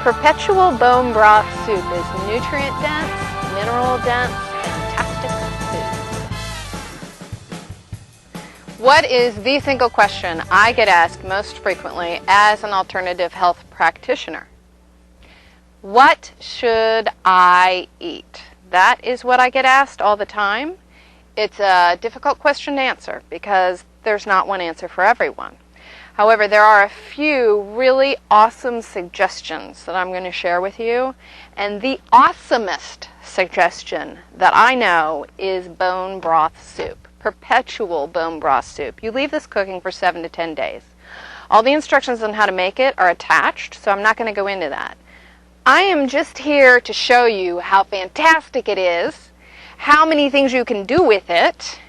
Perpetual bone broth soup is nutrient dense, mineral dense, fantastic food. What is the single question I get asked most frequently as an alternative health practitioner? What should I eat? That is what I get asked all the time. It's a difficult question to answer because there's not one answer for everyone. However, there are a few really awesome suggestions that I'm going to share with you. And the awesomest suggestion that I know is bone broth soup, perpetual bone broth soup. You leave this cooking for 7 to 10 days. All the instructions on how to make it are attached, so I'm not going to go into that. I am just here to show you how fantastic it is, how many things you can do with it,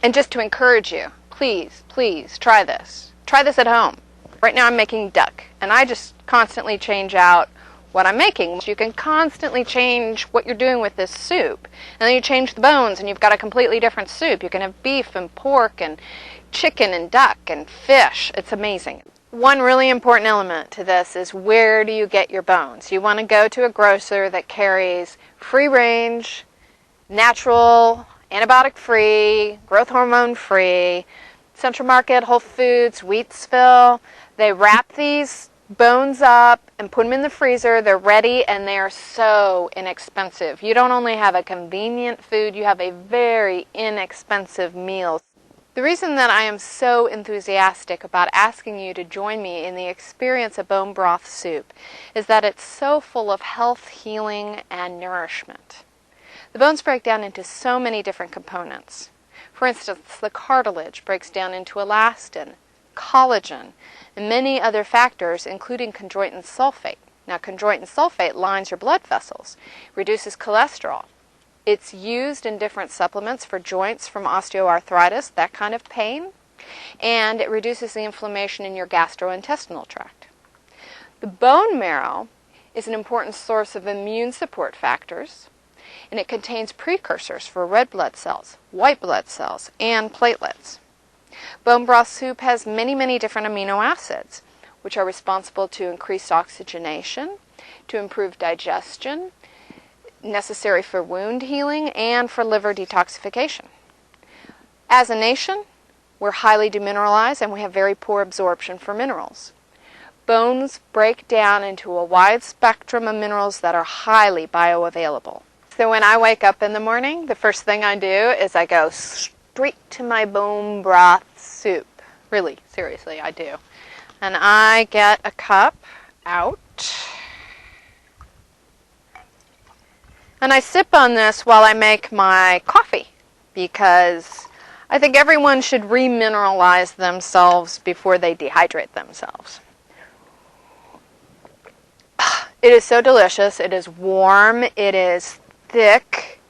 and just to encourage you, please, please try this. Try this at home. Right now I'm making duck, and I just constantly change out what I'm making. You can constantly change what you're doing with this soup, and then you change the bones, and you've got a completely different soup. You can have beef and pork and chicken and duck and fish. It's amazing. One really important element to this is where do you get your bones? You want to go to a grocer that carries free-range, natural, antibiotic-free, growth hormone-free, Central Market, Whole Foods, Wheatsville. They wrap these bones up and put them in the freezer. They're ready, and they are so inexpensive. You don't only have a convenient food, you have a very inexpensive meal. The reason that I am so enthusiastic about asking you to join me in the experience of bone broth soup is that it's so full of health, healing, and nourishment. The bones break down into so many different components. For instance, the cartilage breaks down into elastin, collagen, and many other factors, including chondroitin sulfate. Now, chondroitin sulfate lines your blood vessels, reduces cholesterol. It's used in different supplements for joints from osteoarthritis, that kind of pain, and it reduces the inflammation in your gastrointestinal tract. The bone marrow is an important source of immune support factors, and it contains precursors for red blood cells, white blood cells, and platelets. Bone broth soup has many, many different amino acids, which are responsible to increase oxygenation, to improve digestion, necessary for wound healing, and for liver detoxification. As a nation, we're highly demineralized and we have very poor absorption for minerals. Bones break down into a wide spectrum of minerals that are highly bioavailable. So when I wake up in the morning, the first thing I do is I go straight to my bone broth soup. Really, seriously, I do. And I get a cup out. And I sip on this while I make my coffee, because I think everyone should remineralize themselves before they dehydrate themselves. It is so delicious. It is warm. It is thick.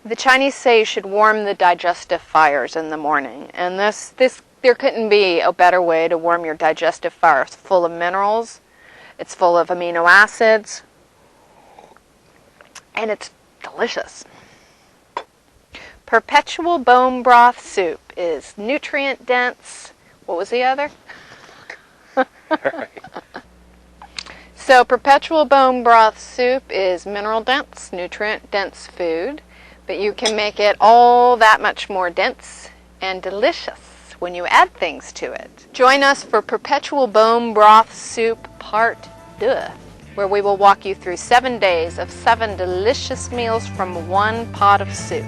The Chinese say you should warm the digestive fires in the morning, and there couldn't be a better way to warm your digestive fire. It's full of minerals, it's full of amino acids, and it's delicious. Perpetual bone broth soup is nutrient dense. What was the other? So perpetual bone broth soup is mineral dense, nutrient dense food, but you can make it all that much more dense and delicious when you add things to it. Join us for Perpetual Bone Broth Soup Part 2, where we will walk you through 7 days of 7 delicious meals from one pot of soup.